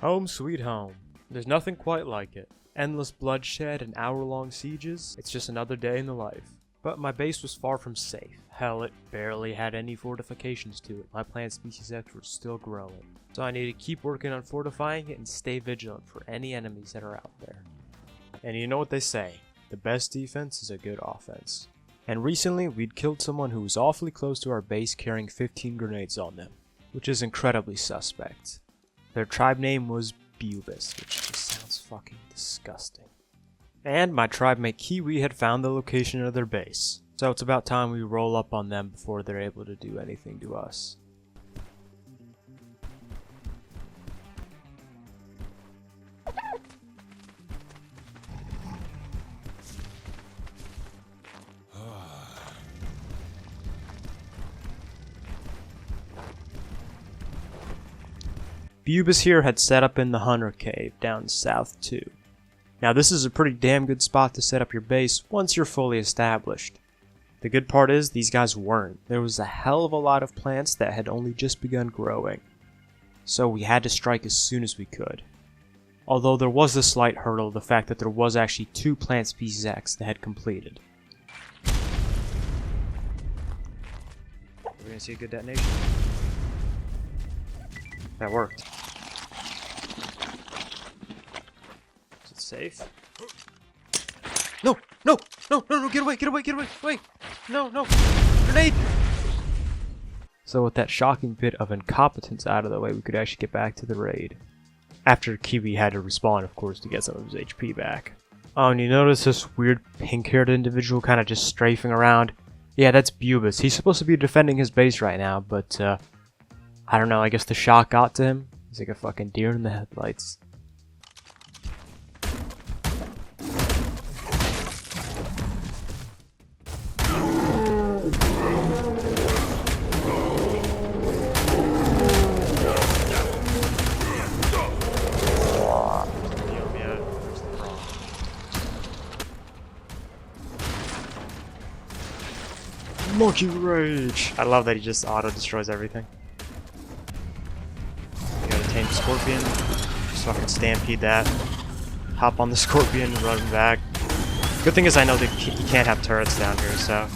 Home sweet home. There's nothing quite like it. Endless bloodshed and hour-long sieges, it's just another day in the life. But my base was far from safe. Hell, it barely had any fortifications to it. My plant species X was still growing. So I need to keep working on fortifying it and stay vigilant for any enemies that are out there. And you know what they say, the best defense is a good offense. And recently, we'd killed someone who was awfully close to our base carrying 15 grenades on them, which is incredibly suspect. Their tribe name was BUBIS, which just sounds fucking disgusting. And my tribe mate Kiwi had found the location of their base, so it's about time we roll up on them before they're able to do anything to us. BUBIS here had set up in the Hunter Cave down south too. Now this is a pretty damn good spot to set up your base once you're fully established. The good part is these guys weren't. There was a hell of a lot of plants that had only just begun growing. So we had to strike as soon as we could. Although there was a slight hurdle, the fact that there was actually 2 plant species X that had completed. We're gonna see a good detonation. That worked. Is it safe? No! No! No! No! No! Get away! Get away! Get away! Wait! No! No! Grenade! So with that shocking bit of incompetence out of the way, we could actually get back to the raid. After Kiwi had to respawn, of course, to get some of his HP back. Oh, and you notice this weird pink-haired individual kind of just strafing around? Yeah, that's BUBIS. He's supposed to be defending his base right now, but I don't know, I guess the shock got to him. He's like a fucking deer in the headlights. Monkey Rage! I love that he just auto-destroys everything. You gotta tame the Scorpion. Just fucking stampede that. Hop on the Scorpion, run back. Good thing is I know that he can't have turrets down here, so...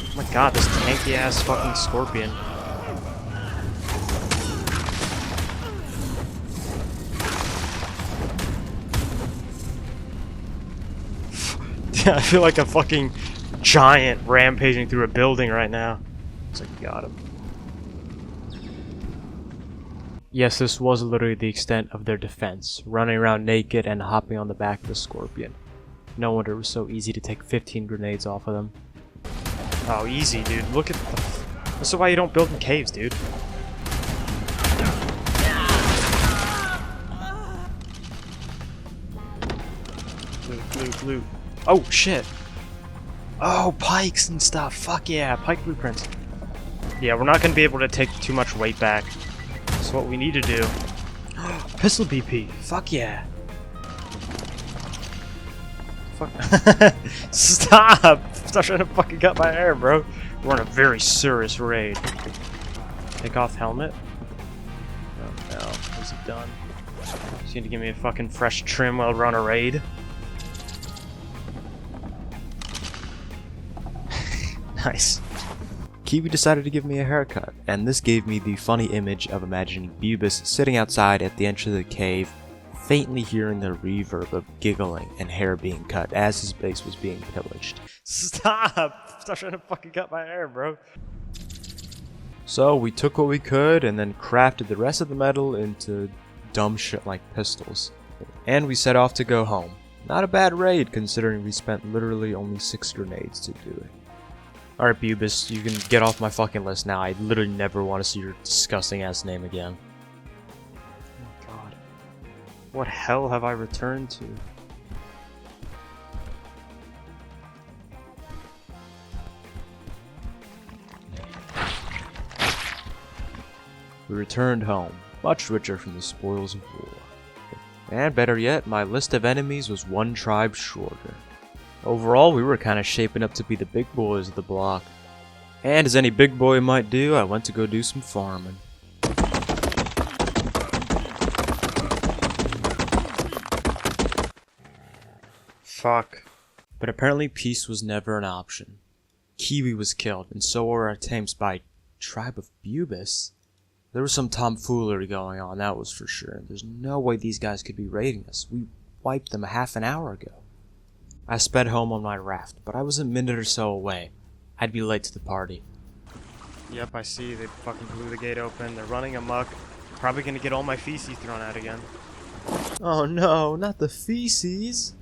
Oh my god, this tanky ass fucking Scorpion. I feel like a fucking giant rampaging through a building right now. Looks like we got him. Yes, this was literally the extent of their defense, running around naked and hopping on the back of the Scorpion. No wonder it was so easy to take 15 grenades off of them. Oh, easy, dude. Look at the... That's why you don't build in caves, dude. Loot, loot, loot. Oh, shit. Oh, pikes and stuff. Fuck yeah, pike blueprints. Yeah, we're not going to be able to take too much weight back. That's what we need to do. Pistol BP. Fuck yeah. Fuck. Stop! Stop trying to fucking cut my hair, bro. We're on a very serious raid. Take off helmet. Oh no, is it done? Just need to give me a fucking fresh trim while we're on a raid. Nice. Kiwi decided to give me a haircut, and this gave me the funny image of imagining BUBIS sitting outside at the entrance of the cave, faintly hearing the reverb of giggling and hair being cut as his base was being pillaged. Stop! Stop trying to fucking cut my hair, bro. So we took what we could and then crafted the rest of the metal into dumb shit like pistols. And we set off to go home. Not a bad raid considering we spent literally only 6 grenades to do it. Alright, BUBIS, you can get off my fucking list now. I literally never want to see your disgusting ass name again. Oh my god. What hell have I returned to? We returned home, much richer from the spoils of war. And better yet, my list of enemies was 1 tribe shorter. Overall, we were kind of shaping up to be the big boys of the block. And as any big boy might do, I went to go do some farming. Fuck. But apparently peace was never an option. Kiwi was killed, and so were our attempts by tribe of BUBIS. There was some tomfoolery going on, that was for sure. There's no way these guys could be raiding us. We wiped them a half an hour ago. I sped home on my raft, but I was a minute or so away. I'd be late to the party. Yep, I see. They fucking blew the gate open. They're running amok. Probably gonna get all my feces thrown out again. Oh no, not the feces!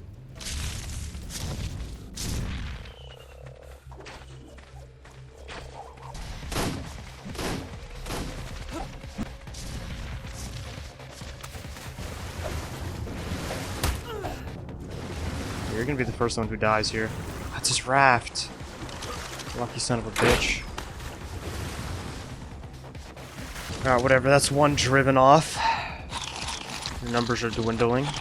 You're gonna be the first one who dies here. That's his raft. Lucky son of a bitch. Alright, whatever. That's one driven off. The numbers are dwindling. He's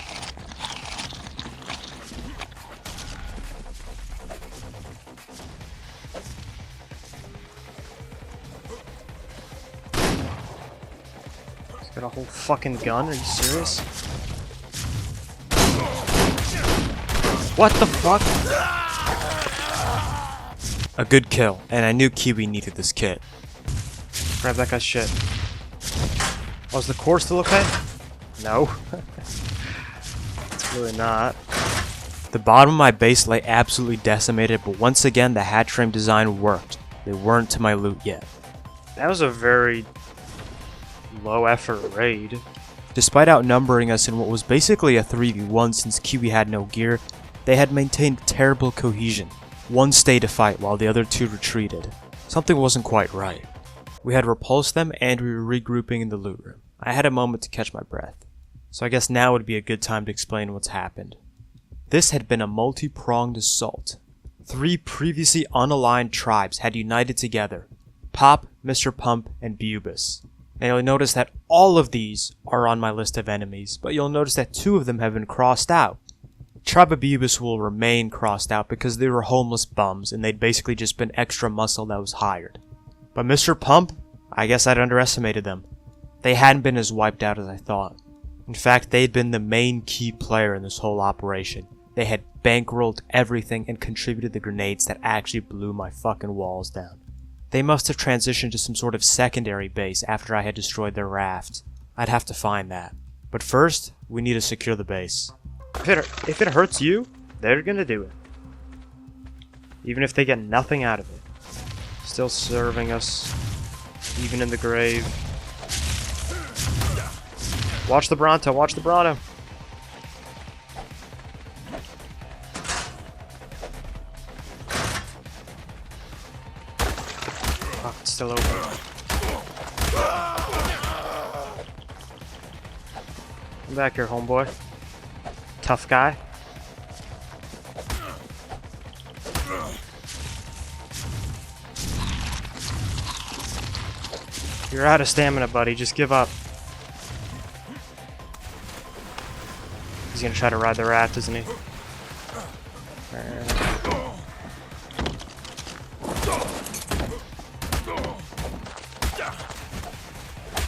got a whole fucking gun. Are you serious? What the fuck? A good kill, and I knew Kiwi needed this kit. Grab that guy's shit. Was the core still okay? No. It's really not. The bottom of my base lay absolutely decimated, but once again the hatch frame design worked. They weren't to my loot yet. That was a very low effort raid. Despite outnumbering us in what was basically a 3v1 since Kiwi had no gear, they had maintained terrible cohesion. One stayed to fight while the other two retreated. Something wasn't quite right. We had repulsed them and we were regrouping in the loot room. I had a moment to catch my breath. So I guess now would be a good time to explain what's happened. This had been a multi-pronged assault. 3 previously unaligned tribes had united together. Pop, Mr. Pump, and BUBIS. And you'll notice that all of these are on my list of enemies, but you'll notice that 2 of them have been crossed out. Tribe of BUBIS will remain crossed out because they were homeless bums and they'd basically just been extra muscle that was hired. But Mr. Pump, I guess I'd underestimated them. They hadn't been as wiped out as I thought. In fact, they'd been the main key player in this whole operation. They had bankrolled everything and contributed the grenades that actually blew my fucking walls down. They must have transitioned to some sort of secondary base after I had destroyed their raft. I'd have to find that. But first, we need to secure the base. If it hurts you, they're gonna do it. Even if they get nothing out of it. Still serving us, even in the grave. Watch the Bronto, watch the Bronto. Fuck, it's still open. Come back here, homeboy. Tough guy. You're out of stamina, buddy. Just give up. He's gonna try to ride the raft, isn't he?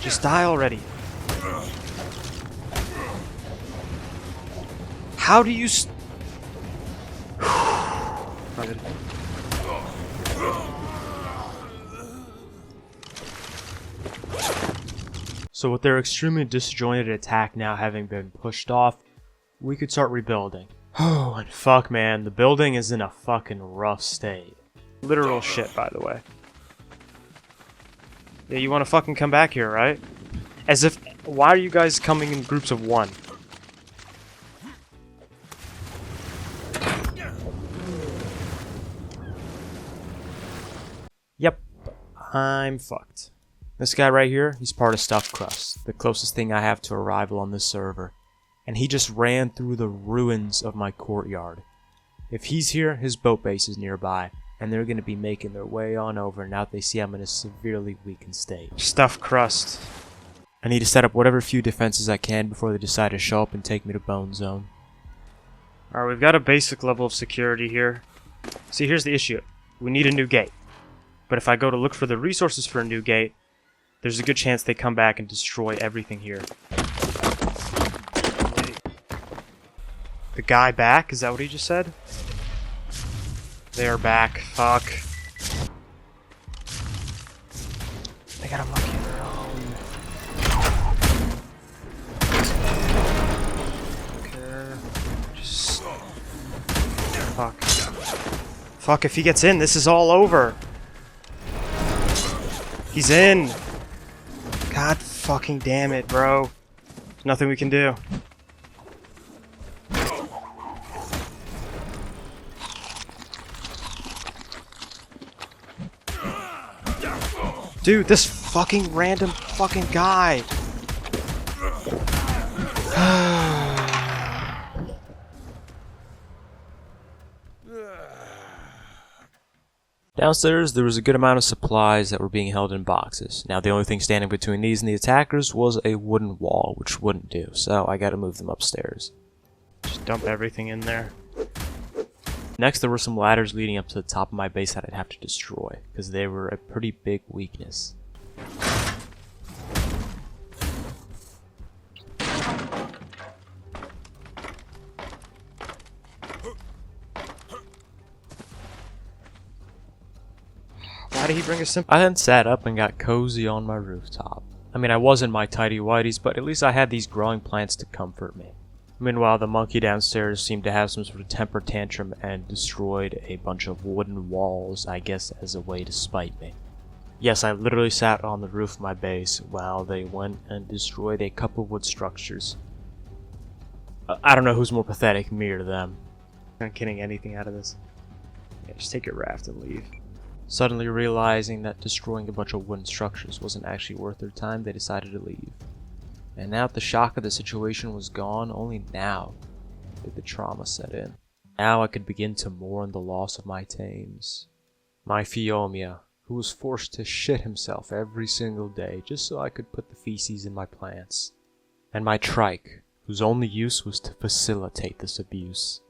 Just die already. How do you So with their extremely disjointed attack now having been pushed off, we could start rebuilding. Oh, and fuck man, the building is in a fucking rough state. Literal shit, by the way. Yeah, you wanna fucking come back here, right? As if, why are you guys coming in groups of 1? Yep, I'm fucked. This guy right here, he's part of Stuffed Crust, the closest thing I have to a rival on this server. And he just ran through the ruins of my courtyard. If he's here, his boat base is nearby, and they're gonna be making their way on over now that they see I'm in a severely weakened state. Stuffed Crust. I need to set up whatever few defenses I can before they decide to show up and take me to Bone Zone. Alright, we've got a basic level of security here. See, here's the issue. We need a new gate. But if I go to look for the resources for a new gate, there's a good chance they come back and destroy everything here. The guy back? Is that what he just said? They are back. Fuck. They got a monkey of their own. Okay. Just... Fuck. Fuck, if he gets in, this is all over. He's in. God fucking damn it, bro. There's nothing we can do. Dude, this fucking random fucking guy. Downstairs, there was a good amount of supplies that were being held in boxes. Now, the only thing standing between these and the attackers was a wooden wall, which wouldn't do, so I gotta move them upstairs. Just dump everything in there. Next, there were some ladders leading up to the top of my base that I'd have to destroy, because they were a pretty big weakness. Why did he bring a simple? I then sat up and got cozy on my rooftop. I mean, I was in my tighty-whities, but at least I had these growing plants to comfort me. Meanwhile, the monkey downstairs seemed to have some sort of temper tantrum and destroyed a bunch of wooden walls, I guess as a way to spite me. Yes, I literally sat on the roof of my base while they went and destroyed a couple wood structures. I don't know who's more pathetic, me or them. I'm not getting anything out of this. Yeah, just take your raft and leave. Suddenly realizing that destroying a bunch of wooden structures wasn't actually worth their time, they decided to leave. And now that the shock of the situation was gone, only now did the trauma set in. Now I could begin to mourn the loss of my tames. My Phiomia, who was forced to shit himself every single day just so I could put the feces in my plants. And my Trike, whose only use was to facilitate this abuse.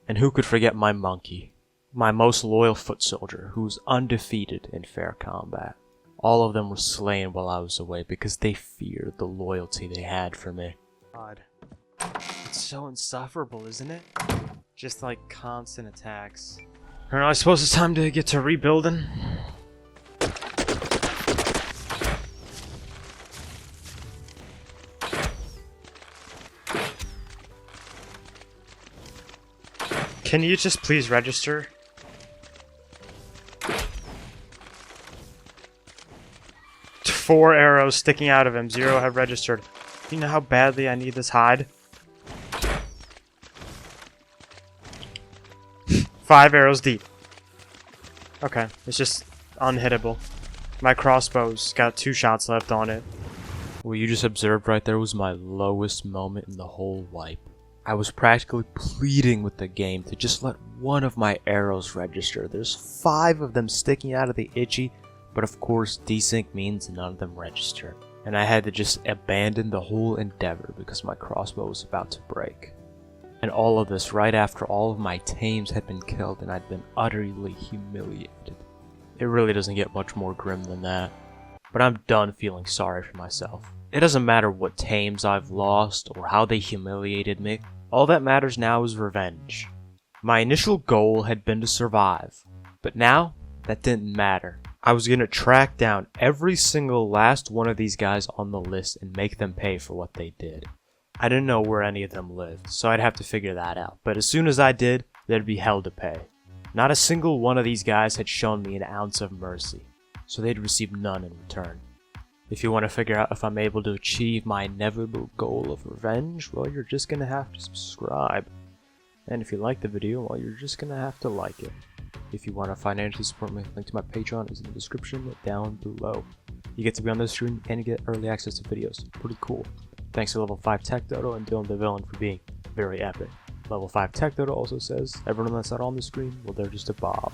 And who could forget my monkey, my most loyal foot soldier, who was undefeated in fair combat. All of them were slain while I was away because they feared the loyalty they had for me. God. It's so insufferable, isn't it? Just like constant attacks. Alright, I suppose it's time to get to rebuilding. Can you just please register? Four arrows sticking out of him. 0 have registered. Do you know how badly I need this hide? 5 arrows deep. Okay, it's just unhittable. My crossbow's got 2 shots left on it. What you just observed right there was my lowest moment in the whole wipe. I was practically pleading with the game to just let one of my arrows register. There's 5 of them sticking out of the itchy. But of course, desync means none of them register, and I had to just abandon the whole endeavor because my crossbow was about to break. And all of this right after all of my tames had been killed and I'd been utterly humiliated. It really doesn't get much more grim than that. But I'm done feeling sorry for myself. It doesn't matter what tames I've lost or how they humiliated me. All that matters now is revenge. My initial goal had been to survive, but now that didn't matter. I was going to track down every single last one of these guys on the list and make them pay for what they did. I didn't know where any of them lived, so I'd have to figure that out. But as soon as I did, there'd be hell to pay. Not a single one of these guys had shown me an ounce of mercy, so they'd receive none in return. If you want to figure out if I'm able to achieve my inevitable goal of revenge, well, you're just going to have to subscribe. And if you like the video, well, you're just going to have to like it. If you want to financially support me, link to my Patreon is in the description down below. You get to be on this stream and you get early access to videos. Pretty cool. Thanks to Level 5 Tech Dodo and Dylan the Villain for being very epic. Level 5 Tech Dodo also says, everyone that's not on the screen, well, they're just a Bob.